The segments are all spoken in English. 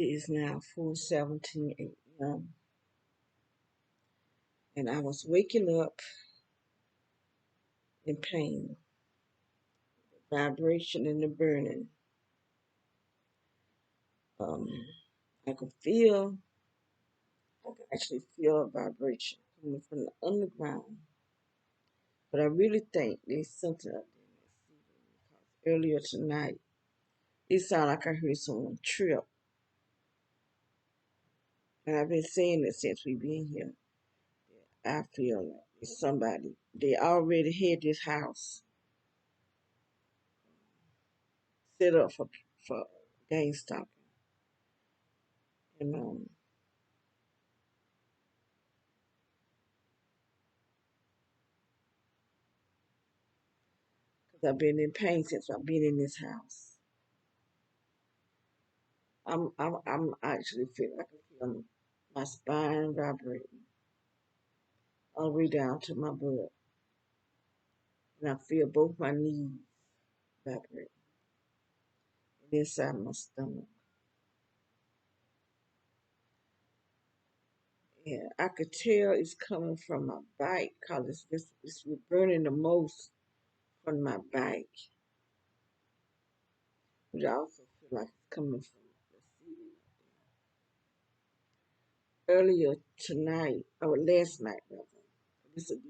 is now 4:17 a.m. and I was waking up in pain, vibration and the burning. Um, I could feel, I could actually feel a vibration coming from the underground. But I really think there's something up there. Earlier tonight, it sounded like I heard someone trip. And I've been saying it since we've been here. I feel like it's somebody. They already had this house set up for gang stalking. And because I've been in pain since I've been in this house. I'm actually feeling, I can feel my spine vibrating all the way down to my butt. And I feel both my knees vibrating inside my stomach. And I could tell it's coming from my bike because it's burning the most from my bike. But I also feel like it's coming from the ceiling. Earlier tonight, or last night rather, this is a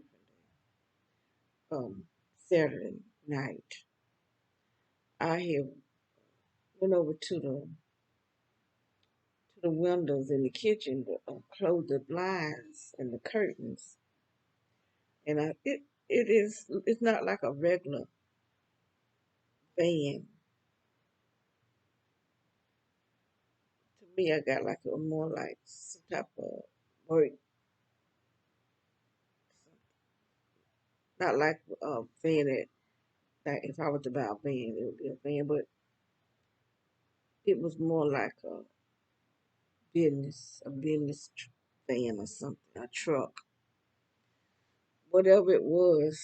different day, Saturday night, I have went over to the windows in the kitchen to close the blinds and the curtains, and it's not like a regular van. To me, I got like a more like some type of work, not like a van that if I was to buy a van, it would be a van, but it was more like a business van or something, a truck, whatever it was,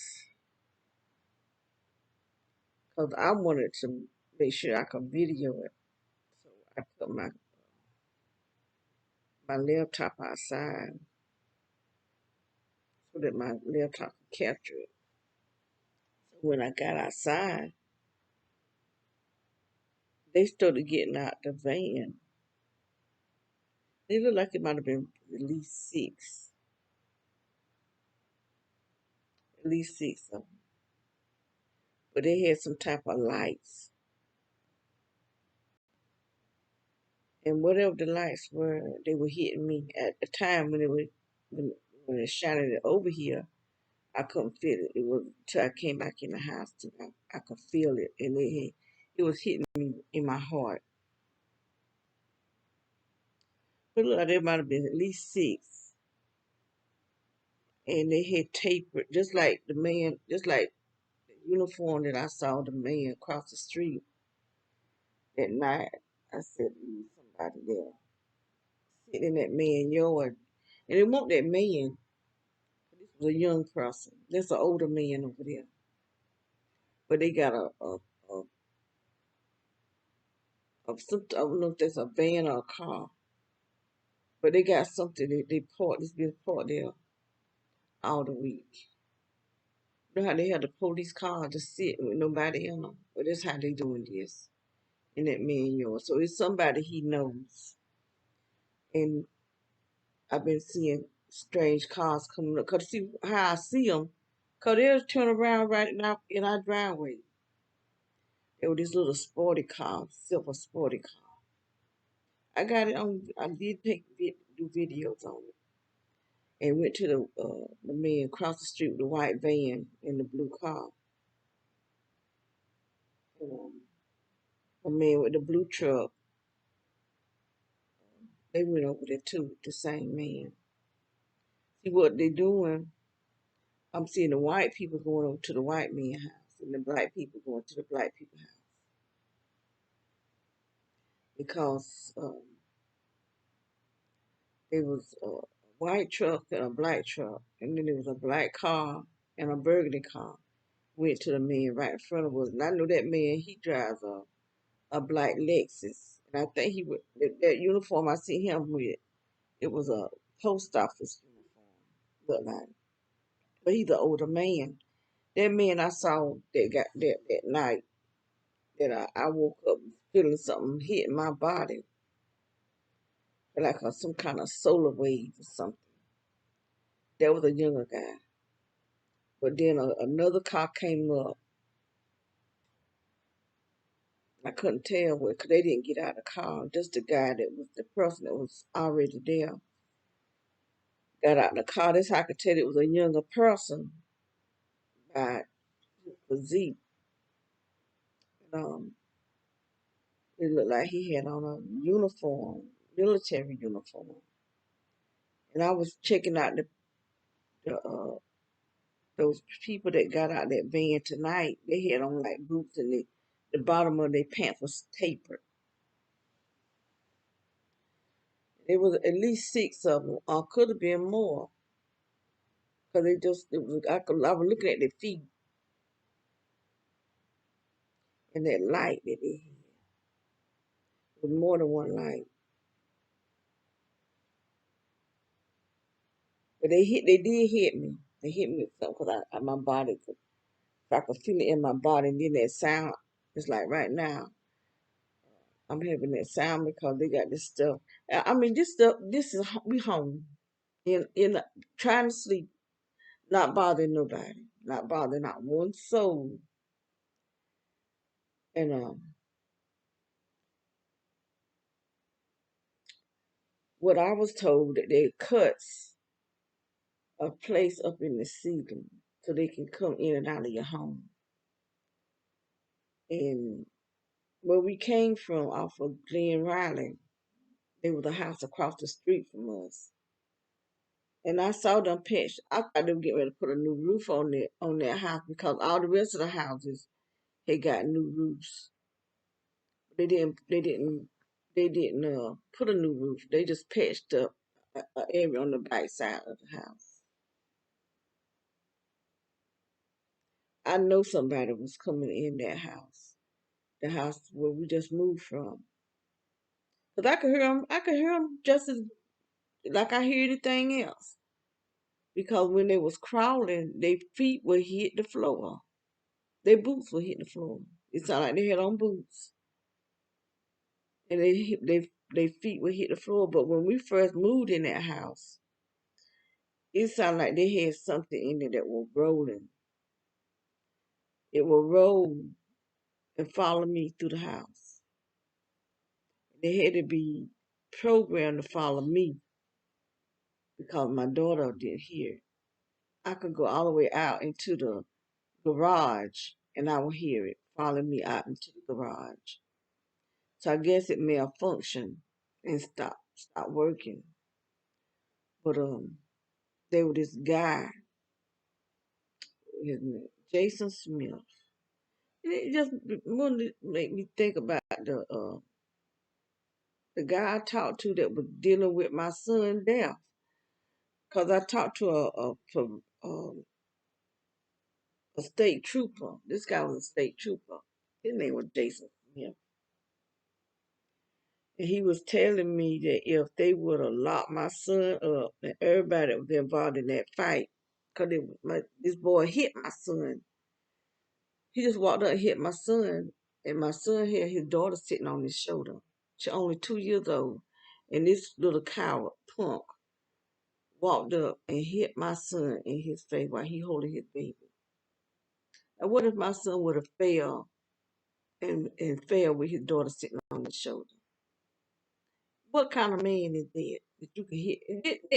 because I wanted to make sure I could video it. So I put my laptop outside so that my laptop could capture it. So when I got outside, they started getting out the van. They looked like it might have been at least six of them. But they had some type of lights. And whatever the lights were, they were hitting me at the time when it shining it over here. I couldn't feel it. It was till I came back in the house till I could feel it, and it was hitting me in my heart. But look, there might have been at least six, and they had tape just like just like the uniform that I saw the man across the street that night. I said, somebody there sitting in that man's yard, and it wasn't that man. This was a young person. There's an older man over there, but they got some, I don't know if that's a van or a car, but they got something they parked. It's been parked there all the week. You know how they had the police car to sit with nobody in them? But that's how they doing this in that man yard. So it's somebody he knows. And I've been seeing strange cars coming up. Cause see how I see them, cause they'll turn around right now in our driveway. There was this little sporty car, silver sporty car. I got it on. I did do videos on it, and went to the man across the street with the white van and the blue car. And, the man with the blue truck, they went over there too. The same man. See what they doing? I'm seeing the white people going over to the white man house, and the black people going to the black people house because there was a white truck and a black truck, and then there was a black car and a burgundy car. Went to the man right in front of us, and I know that man. He drives a black Lexus. And I think he would that uniform I see him with, it was a post office uniform, look like. But he's an older man. That man I saw that got that night that I woke up feeling something hitting my body, like some kind of solar wave or something. That was a younger guy. But then another car came up. I couldn't tell what, because they didn't get out of the car. Just the guy that was the person that was already there got out of the car. That's how I could tell it was a younger person by his physique. And, it looked like he had on a uniform, military uniform. And I was checking out the those people that got out that van tonight. They had on like boots, and the bottom of their pants was tapered. There was at least six of them, or could have been more, because it was I was looking at their feet and that light that they had. It was more than one light, but they did hit me. They hit me with something because my body I could feel it in my body, and then that sound. It's like right now I'm having that sound because they got this stuff. I mean, this stuff. This is we home in trying to sleep, not bothering nobody, not bothering not one soul. And what I was told that they cuts a place up in the ceiling so they can come in and out of your home. And where we came from, off of Glen Riley, there was a house across the street from us. And I saw them pitch. I thought they were getting ready to put a new roof on their house because all the rest of the houses had got new roofs. They didn't. They didn't. They didn't put a new roof. They just patched up an area on the back side of the house. I know somebody was coming in that house, the house where we just moved from. Cause I could hear them. I could hear them just as like I hear anything else. Because when they was crawling, their feet would hit the floor. Their boots would hit the floor. It sounded like they had on boots, and their feet would hit the floor. But when we first moved in that house, it sounded like they had something in there that was rolling. It would roll and follow me through the house. They had to be programmed to follow me because my daughter didn't hear it. I could go all the way out into the garage and I would hear it follow me out into the garage. So I guess it malfunctioned and stopped working. But there was this guy, his name Jason Smith. And it just wanted to make me think about the guy I talked to that was dealing with my son's death. Cause I talked to a state trooper. This guy was a state trooper. His name was Jason Smith. And he was telling me that if they would have locked my son up and everybody that was involved in that fight, because this boy hit my son. He just walked up and hit my son, and my son had his daughter sitting on his shoulder. She's only 2 years old. And this little coward punk walked up and hit my son in his face while he holding his baby. And what if my son would have fell and fell with his daughter sitting on his shoulder? What kind of man is that you can hit?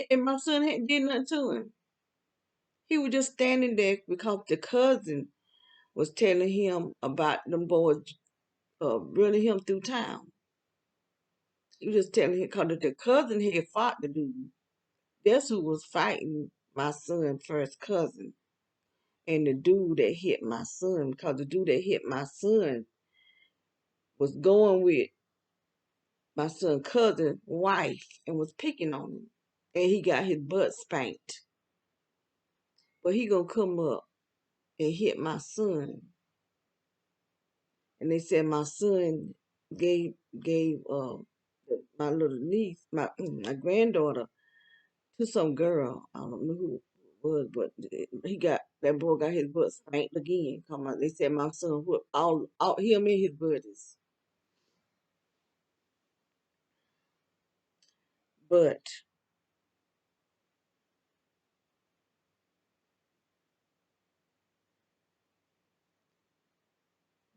And my son hadn't did nothing to him. He was just standing there because the cousin was telling him about them boys running him through town. He was just telling him because the cousin had fought the dude. That's who was fighting my son's first cousin. And the dude that hit my son, because the dude that hit my son was going with my son's cousin's wife and was picking on him. And he got his butt spanked. But he gonna come up and hit my son. And they said my son gave gave my little niece, my granddaughter, to some girl. I don't know who it was, but that boy got his butt spanked again. Come on, they said my son whooped all him and his buddies, but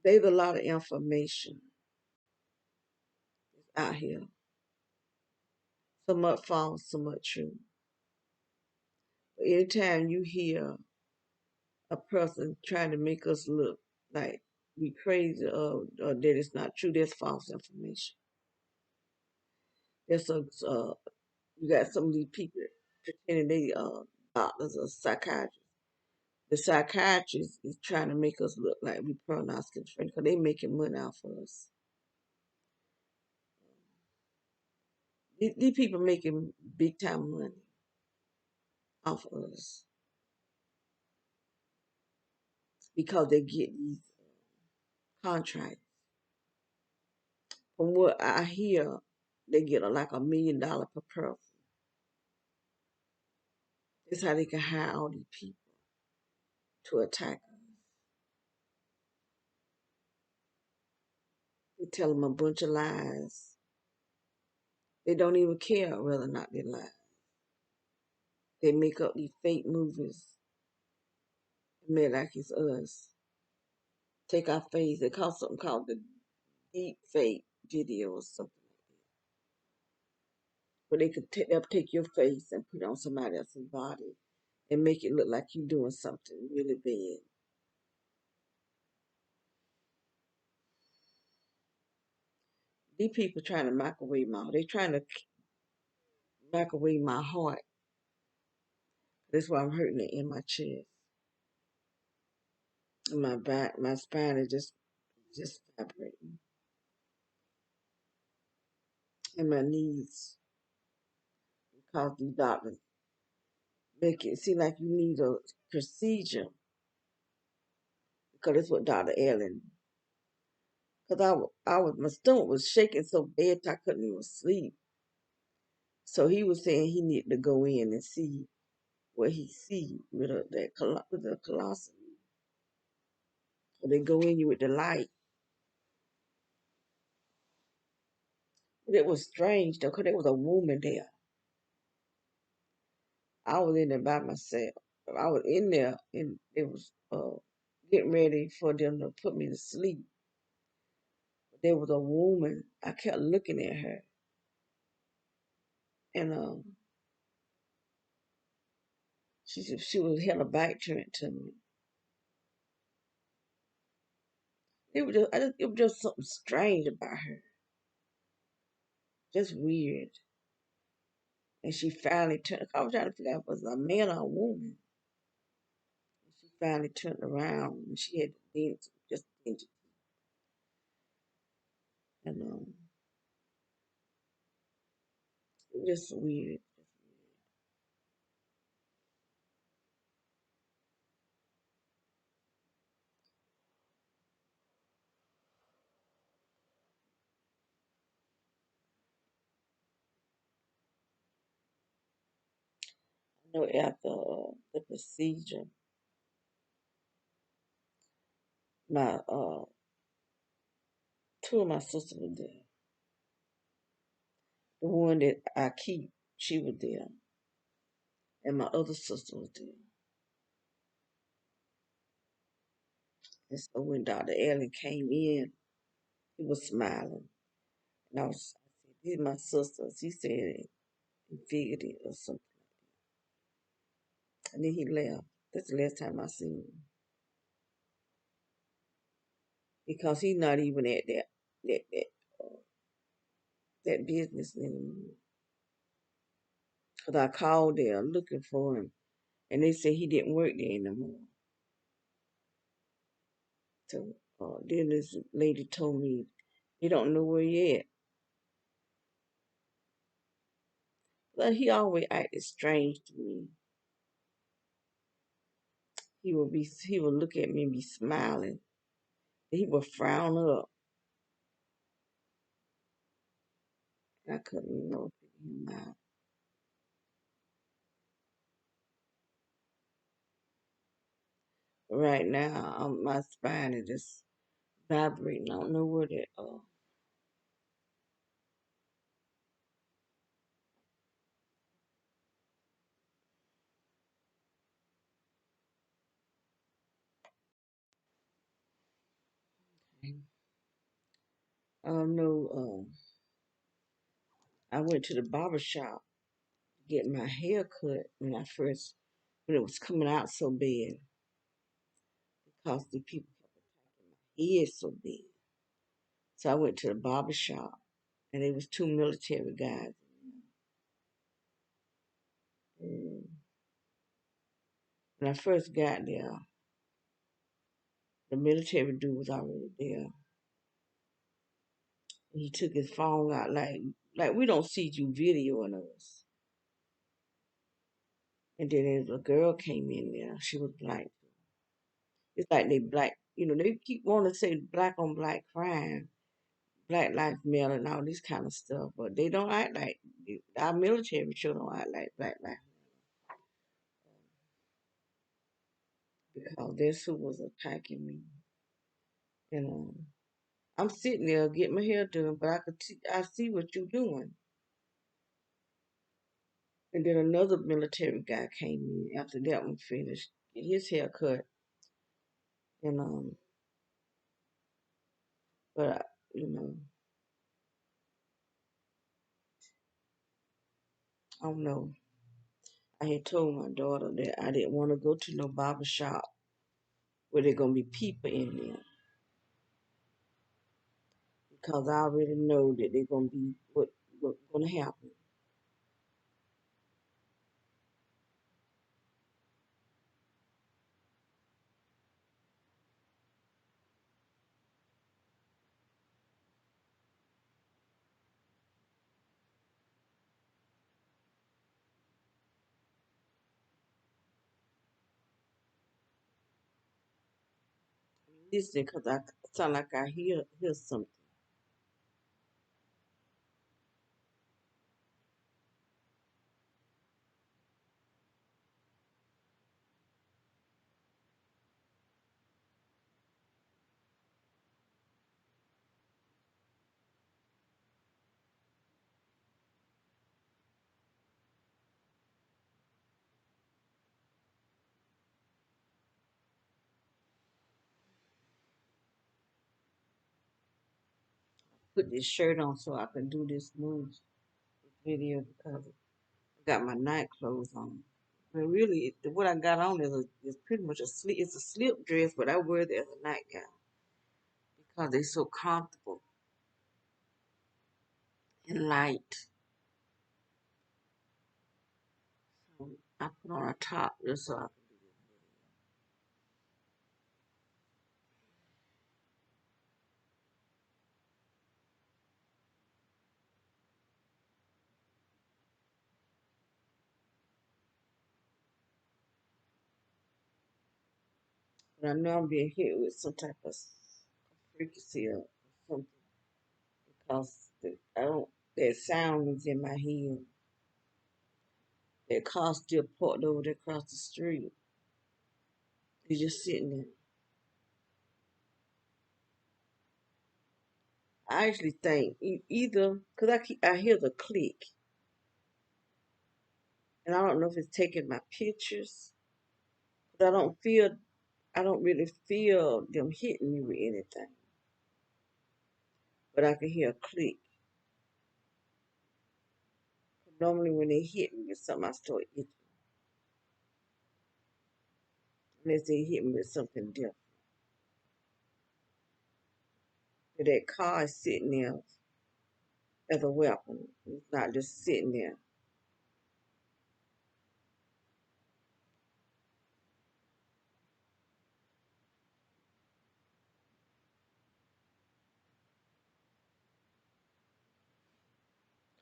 there's a lot of information out here. So much false, so much true. But anytime you hear a person trying to make us look like we crazy or that it's not true, that's false information. There's you got some of these people pretending they doctors or psychiatrists. The psychiatrist is trying to make us look like we pronoun schizophrenic because they making money off of us. These people making big time money off of us because they get these contracts. From what I hear, they get like $1 million per person. That's how they can hire all these people to attack us. They tell them a bunch of lies. They don't even care whether or not they lie. They make up these fake movies and make like it's us. Take our face. They call something called the deep fake video or something like that. But they'll take your face and put it on somebody else's body and make it look like you're doing something really bad. These people trying to microwave they trying to microwave my heart. That's why I'm hurting it in my chest. And my back, my spine is just vibrating. And my knees. Because these doctors make it seem like you need a procedure. Because that's what Dr. Ellen. Because my stomach was shaking so bad I couldn't even sleep. So he was saying he needed to go in and see what he see with the colostomy. So they go in you with the light. But it was strange though, because there was a woman there. I was in there by myself. I was in there and it was getting ready for them to put me to sleep. There was a woman. I kept looking at her, and she was hella back turned to me. It was just something strange about her, just weird. And she finally turned. I was trying to figure out if it was a man or a woman. And she finally turned around, and she had just and it was just weird. I know after the procedure, my two of my sisters were there. The one that I keep, she was there, and my other sister was there. And so when Dr. Allen came in, he was smiling. And I said, these are my sisters. He said he figured it or something. And then he left. That's the last time I seen him. Because he's not even at that that, uh, that business anymore. Because I called there looking for him. And they said he didn't work there anymore. So then this lady told me, they don't know where he at. But he always acted strange to me. He would look at me and be smiling. He would frown up. I couldn't know him out. Right now, my spine is just vibrating. I don't know what it. No. I went to the barber shop to get my hair cut when it was coming out so bad because the people kept attacking my head so bad. So I went to the barber shop and there was two military guys. And when I first got there, the military dude was already there. He took his phone out like we don't see you videoing us. And then there's a girl came in there. She was black. It's like they black. They keep wanting to say black on black crime, Black Lives Matter, and all this kind of stuff, but they don't act like our military sure don't act like Black Lives Matter because that's who was attacking me. And I'm sitting there getting my hair done, but I see what you're doing. And then another military guy came in after that one finished, get his hair cut, and but you know, I don't know. I had told my daughter that I didn't want to go to no barber shop where there gonna be people in there because I already know that they're gonna be what's gonna happen. Listen, because I sound like I hear something. Put this shirt on so I can do this news video because I got my night clothes on. But really, what I got on is pretty much it's a slip dress, but I wear it as a nightgown because they're so comfortable and light. So I put on a top just so I can do this. But I know I'm being hit with some type of frequency or something because I don't. That sound is in my head. That car still parked over there across the street. He's just sitting there. I actually think either because I hear the click, and I don't know if it's taking my pictures, but I don't really feel them hitting me with anything. But I can hear a click. Normally when they hit me with something, I start itching. Unless they hit me with something different. But that car is sitting there as a weapon. It's not just sitting there.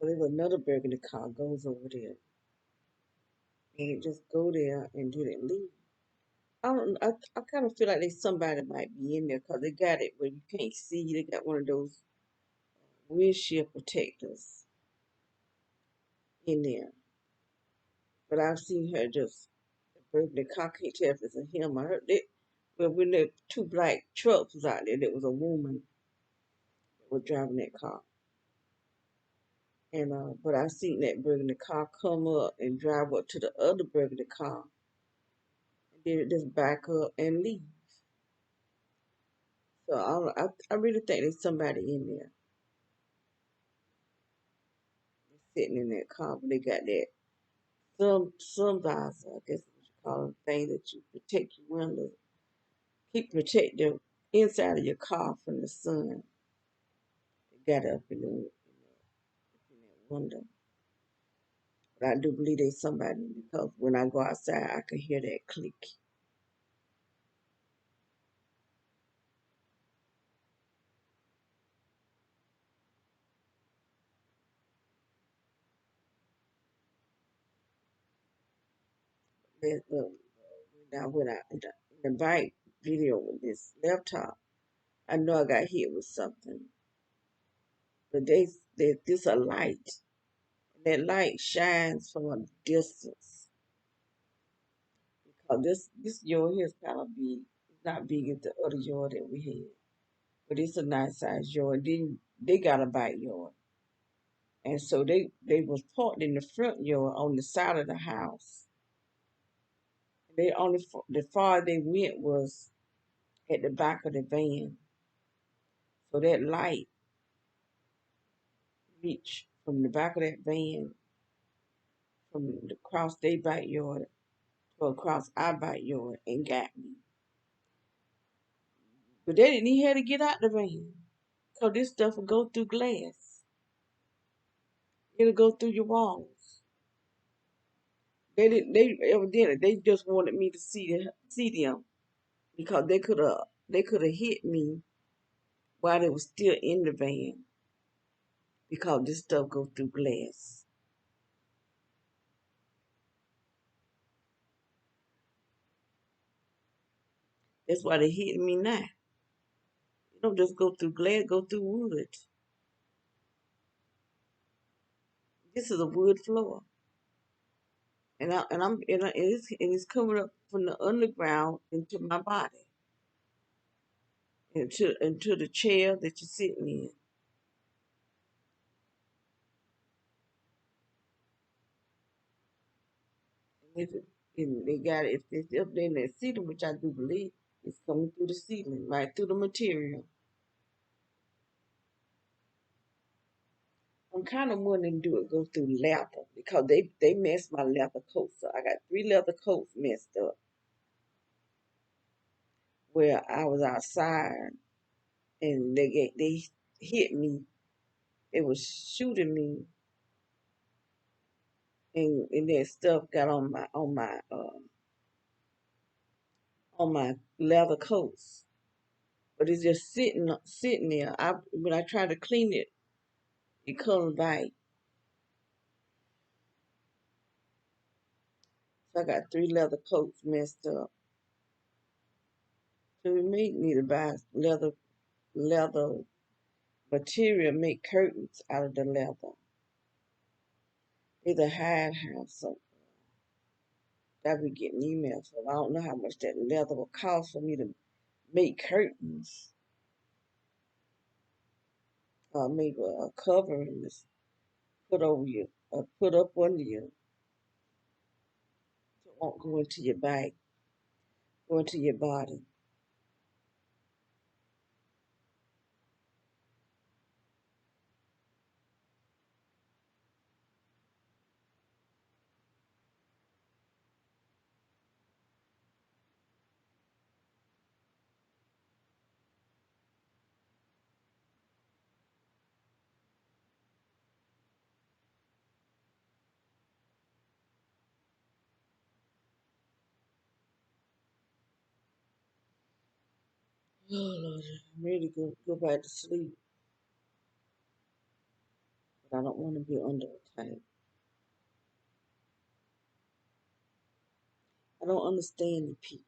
So there's another burgundy car goes over there. And it just go there and didn't leave. I don't. I kind of feel like there's somebody might be in there because they got it where you can't see. They got one of those windshield protectors. in there. But I've seen her just breaking the car. Can't tell if it's a him or her. Well, when the two black trucks was out there, there was a woman that was driving that car. And but I seen that burgundy car come up and drive up to the other burgundy car, and then it just back up and leave. So I really think there's somebody in there sitting in that car, but they got that some visor, I guess what you call it, thing that you protect your windows, protect the inside of your car from the sun. They got it up in that window. But I do believe there's somebody because when I go outside, I can hear that click. Now when I in the bike video with this laptop, I know I got hit with something. But they this a light. And that light shines from a distance. Because this yard here is kind of big. It's not big as the other yard that we had. But it's a nice sized yard. Then they got a backyard. And so they was parked in the front yard on the side of the house. They only the far they went was at the back of the van. So that light reached from the back of that van, from across their backyard to across our backyard and got me. But they didn't even have to get out the van. Because this stuff will go through glass. It'll go through your walls. They evidently they just wanted me to see them because they could have hit me while they was still in the van because this stuff goes through glass. That's why they hitting me now. You don't just go through glass, go through wood. This is a wood floor. And it's coming up from the underground into my body, into the chair that you're sitting in. And they got it. If it's up there in that ceiling, which I do believe, it's coming through the ceiling, right through the material. I'm kind of wanting to do it go through leather because they messed my leather coats up. I got 3 leather coats messed up where I was outside and they hit me. It was shooting me, and that stuff got on my leather coats. But it's just sitting there. When I try to clean it, it comes back. So I got 3 leather coats messed up. So we may need to buy leather material, make curtains out of the leather. Either hide house so I be getting emails from. I don't know how much that leather will cost for me to make curtains or make a covering to put over you or put up under you so it won't go into your back, go into your body. Oh Lord, I'm ready to go back to sleep, but I don't want to be under attack. I don't understand the people.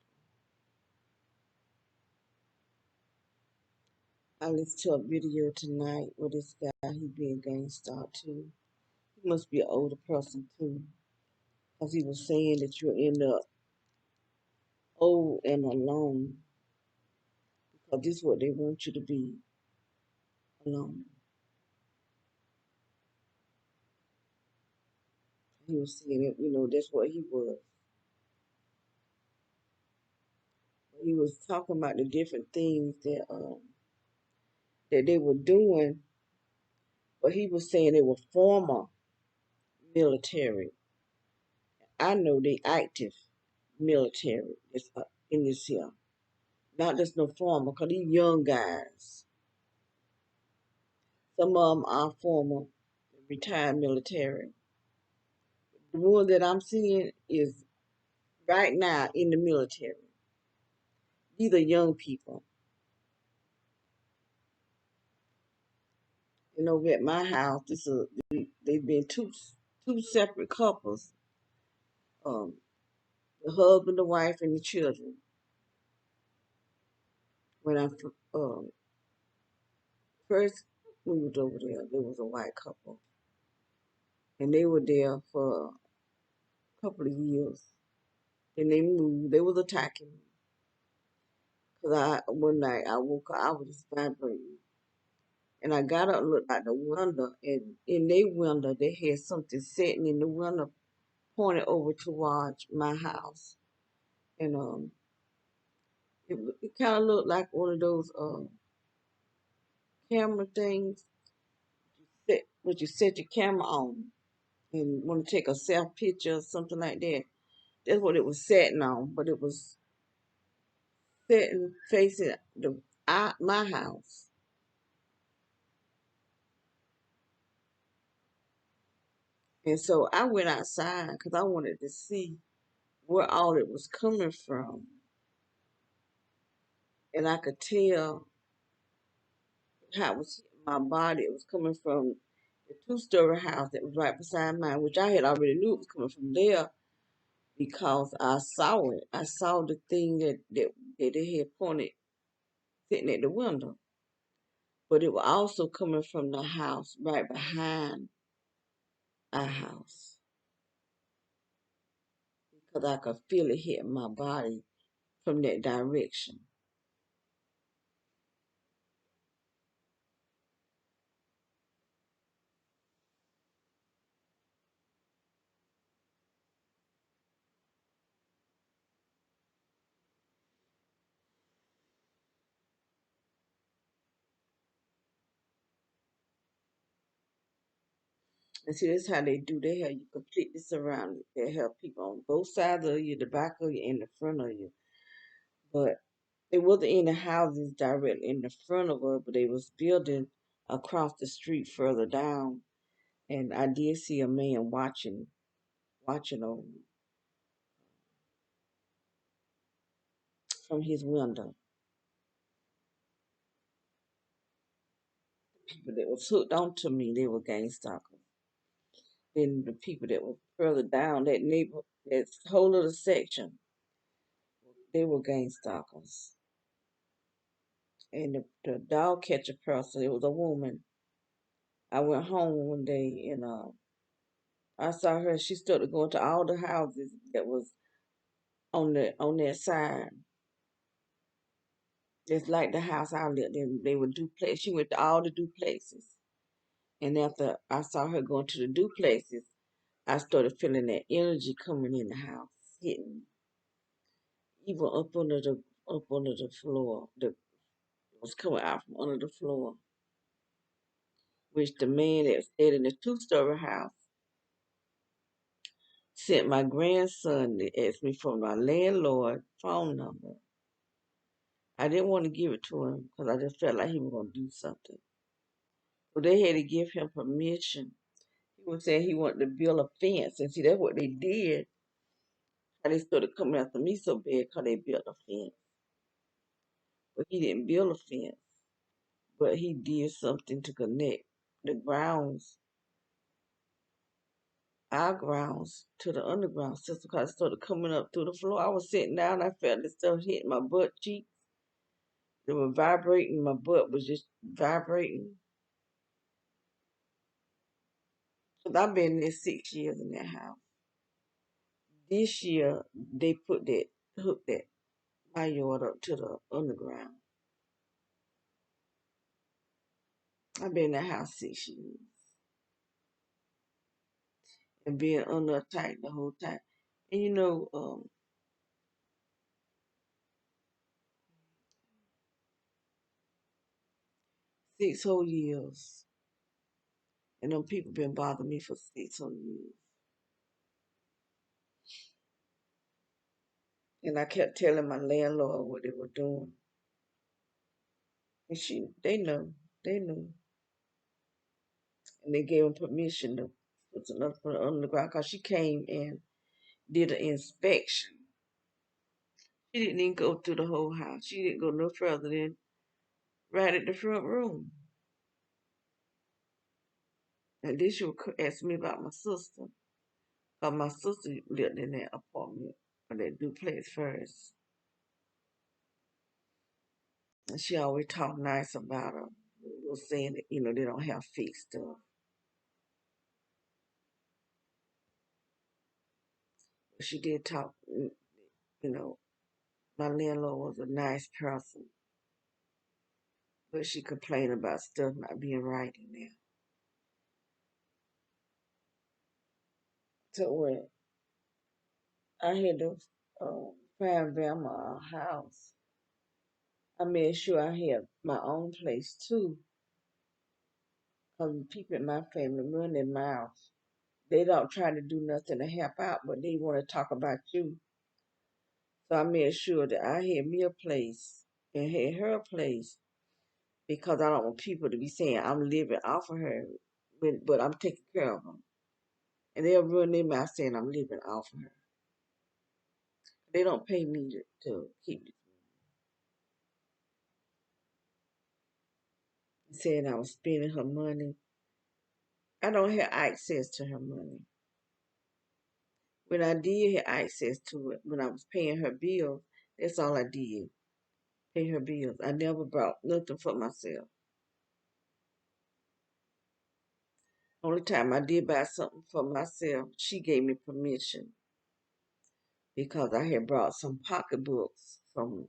I listened to a video tonight with this guy. He be a gangster too. He must be an older person too, because he was saying that you're in the old and alone, because this is what they want you to be, alone. He was saying it, that's what he was. He was talking about the different things that they were doing, but he was saying they were former military. I know they active military in this here. Not just no former, because these young guys, some of them are former retired military. The one that I'm seeing is right now in the military. These are young people. At my house, they've been two separate couples, um, the husband, the wife, and the children. When I first moved over there was a white couple, and they were there for a couple of years. Then they moved. They was attacking me because one night I woke up, I was just vibrating, and I got up and looked out the window, and in their window they had something sitting in the window, pointed over towards my house, and it kind of looked like one of those camera things that you set your camera on and want to take a self picture or something like that. That's what it was sitting on, but it was sitting facing my house. And so I went outside because I wanted to see where all it was coming from. And I could tell how it was hitting my body. It was coming from the two-story house that was right beside mine, which I had already knew it was coming from there because I saw it. I saw the thing that they had pointed sitting at the window. But it was also coming from the house right behind our house because I could feel it hitting my body from that direction. And see, that's how they do. They have you completely surrounded. They have people on both sides of you, the back of you, and the front of you. But it wasn't in the houses directly in the front of us, but they was building across the street further down. And I did see a man watching over me from his window. People that was hooked onto me, they were gang stalkers. Then the people that were further down that whole little section, they were gang stalkers. And the dog catcher person, it was a woman. I went home one day and I saw her. She started going to all the houses that was on that side. Just like the house I lived in, they were duplex. She went to all the duplexes. And after I saw her going to the duplexes, I started feeling that energy coming in the house, hitting me. Even up under the floor. The was coming out from under the floor. Which the man that stayed in the two-story house sent my grandson to ask me for my landlord phone number. I didn't want to give it to him because I just felt like he was going to do something. So they had to give him permission. He was saying he wanted to build a fence. And see, that's what they did. How they started coming after me so bad because they built a fence. But he didn't build a fence. But he did something to connect the grounds, our grounds, to the underground system because it started coming up through the floor. I was sitting down. I felt this stuff hitting my butt cheeks. It was vibrating. My butt was just vibrating. Because I've been there 6 years in that house. This year, they hooked my yard up to the underground. I've been in that house 6 years and being under attack the whole time. And 6 whole years. And them people been bothering me for 6 whole years. And I kept telling my landlord what they were doing. And they know. They knew. And they gave them permission to put enough for the underground because she came and did an inspection. She didn't even go through the whole house. She didn't go no further than right at the front room. And then she would ask me about my sister. Because my sister lived in that apartment, or that duplex first. And she always talked nice about her. Was saying that, they don't have fixed stuff. But she did talk, my landlord was a nice person. But she complained about stuff not being right in there. So when I had to find Grandma a house, I made sure I had my own place too. Because people in my family run their mouths. They don't try to do nothing to help out, but they want to talk about you. So I made sure that I had me a place and had her a place because I don't want people to be saying I'm living off of her, but I'm taking care of them. And they'll run their mouth saying I'm living off of her. They don't pay me to keep it. Saying I was spending her money. I don't have access to her money. When I did have access to it, when I was paying her bills, that's all I did. Pay her bills. I never bought nothing for myself. Only time I did buy something for myself, she gave me permission because I had brought some pocketbooks from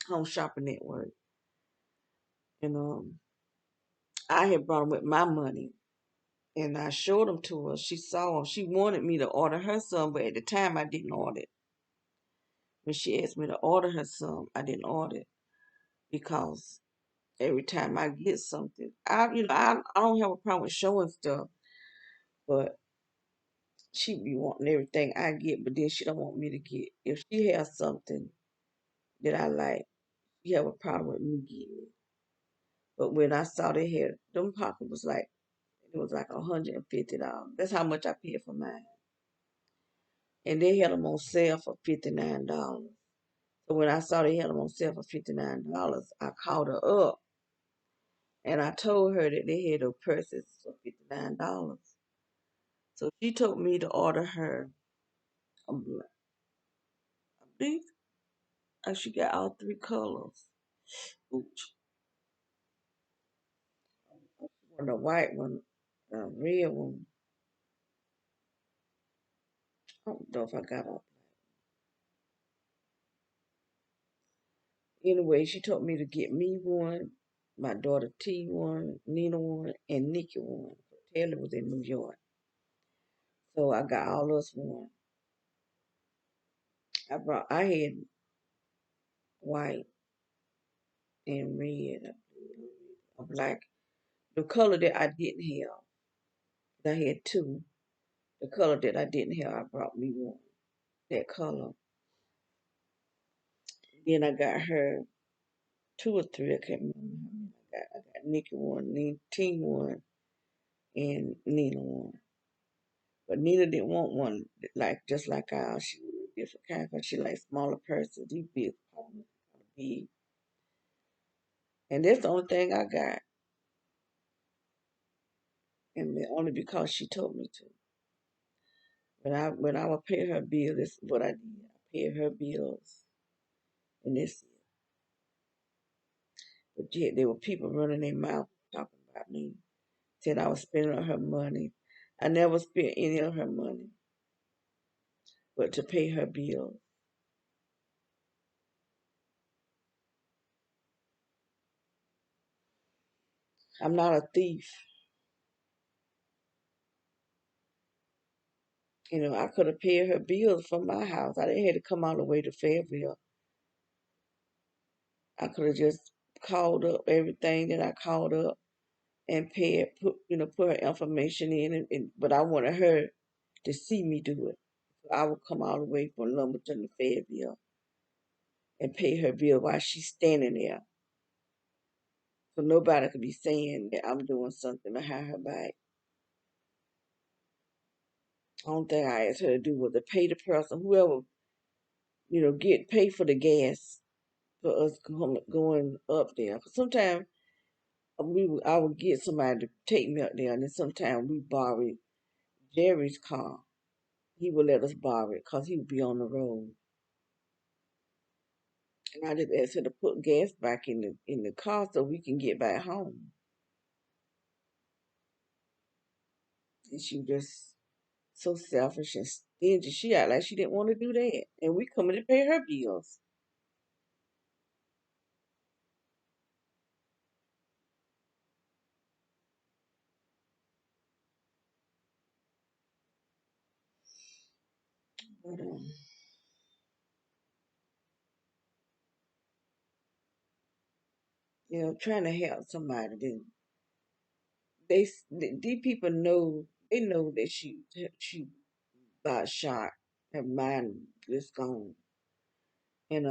Home Shopping Network. And I had brought them with my money. And I showed them to her. She saw them. She wanted me to order her some, but at the time I didn't order it. When she asked me to order her some, I didn't order it because every time I get something, I don't have a problem with showing stuff, but she be wanting everything I get, but then she don't want me to get. If she has something that I like, she have a problem with me getting it. But when I saw they had them pockets it was like $150. That's how much I paid for mine. And they had them on sale for $59. So when I saw they had them on sale for $59, I called her up and I told her that they had those purses for $59. So she told me to order her a black. I believe she got all three colors. Ooch. One, the white one, the red one. I don't know if I got all. Anyway, she told me to get me one, my daughter T one, Nina one, and Nikki one. Taylor was in New York. So I got all us one. I had white and red, a black. The color that I didn't have, I had two. The color that I didn't have, I brought me one. That color. Then I got her two or three. I can't remember how many I got Nikki one, Teen one, and Nina one. But Nina didn't want one just like ours. She was a different kind because she likes smaller purses. These big, kind of big. And that's the only thing I got. And only because she told me to. When I would pay her bill, this is what I did. I paid her bills, and this. But yet there were people running their mouth talking about me. Said I was spending her money. I never spent any of her money, but to pay her bills. I'm not a thief. I could have paid her bills from my house. I didn't have to come all the way to Fayetteville. I could have just called up everything that I called up and paid, put her information in, but I wanted her to see me do it. So I would come all the way from Lumberton to Fayetteville and pay her bill while she's standing there. So nobody could be saying that I'm doing something behind her back. Only thing I asked her to do was to pay the person, whoever, get pay for the gas for us going up there. 'Cause sometimes I would get somebody to take me up there, and then sometimes we borrow Jerry's car. He would let us borrow it because he would be on the road. And I just asked her to put gas back in the car so we can get back home. And she was just so selfish and stingy. She act like she didn't want to do that. And we coming to pay her bills. But trying to help somebody. Then these people know, they know that she got shot. Her mind is gone. And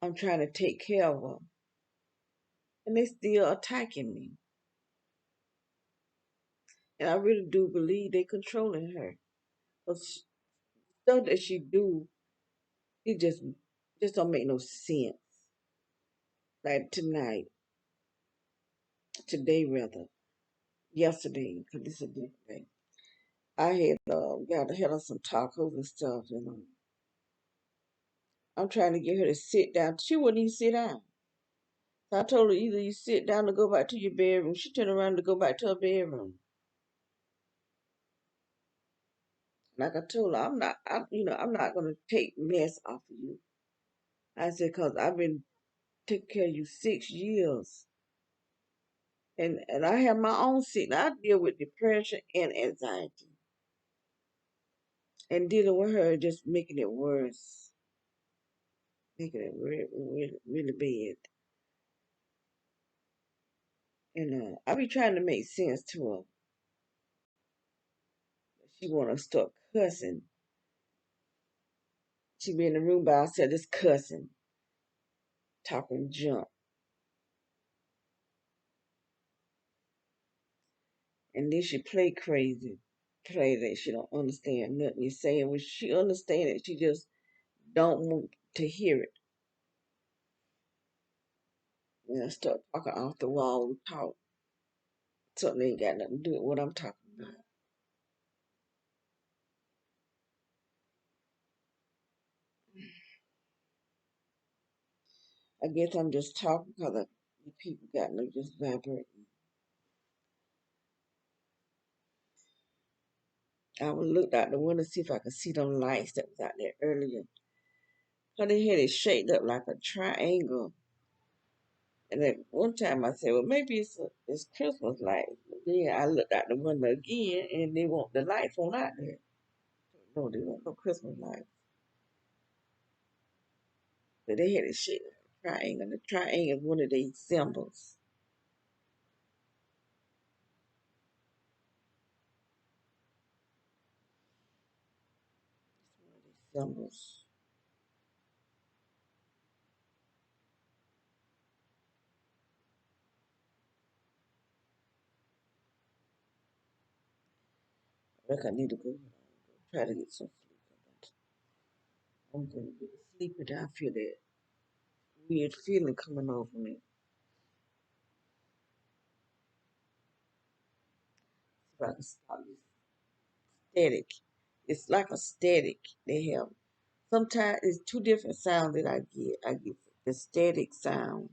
I'm trying to take care of her. And they still attacking me. And I really do believe they controlling her. 'Cause stuff that she do, it just don't make no sense. Like today rather, yesterday, because this is a different day. I had had her some tacos and stuff, I'm trying to get her to sit down. She wouldn't even sit down. So I told her either you sit down or go back to your bedroom. She turned around to go back to her bedroom. Like I told her, I'm not gonna take mess off of you. I said, cause I've been taking care of you 6 years, and I have my own sickness. I deal with depression and anxiety, and dealing with her just making it worse, making it really, really, really bad. And I be trying to make sense to her. She wanna start cussing. She be in the room by herself, just cussing, talking junk, and then she play crazy, play that she don't understand nothing you're saying. When she understand it, she just don't want to hear it. Start talking off the wall talk. Something ain't got nothing to do with what I'm talking about. I guess I'm just talking because the people got me just vibrating. I would look out the window to see if I could see them lights that was out there earlier. Cause they had it shaped up like a triangle. And at one time I said, well, maybe it's Christmas lights. But then I looked out the window again, and the lights won't out there. No, they want no Christmas lights. But they had it shaped like a triangle. The triangle is one of these symbols. It's one of these symbols. I think I need to go try to get some sleep. I'm gonna get sleepy. I feel that weird feeling coming over me. If I can stop this static. It's like a static they have. Sometimes it's two different sounds that I get. I get the static sound,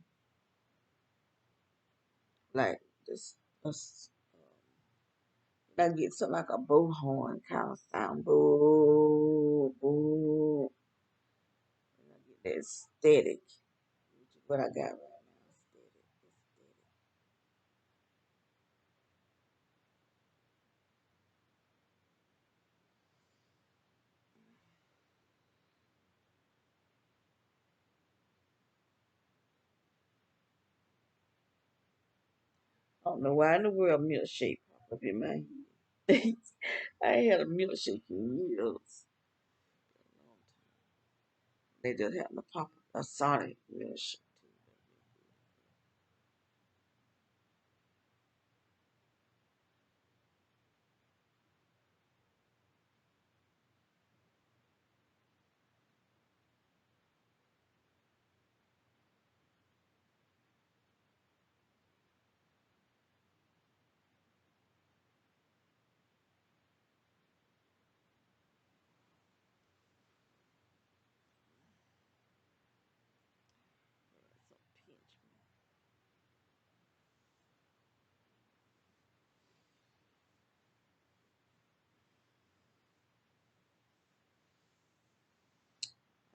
like this. I get something like a bullhorn kind of sound. Boo, boo. And I get that static, which is what I got right now. Static, static. I don't know why in the world milkshake pop up in my head. I ain't had a milkshake in years. They just happened to pop up a Sonic milkshake.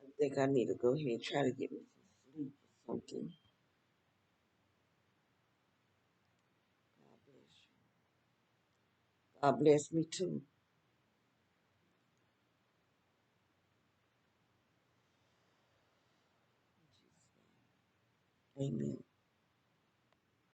I think I need to go ahead and try to get me some sleep or something. God bless you. God bless me too.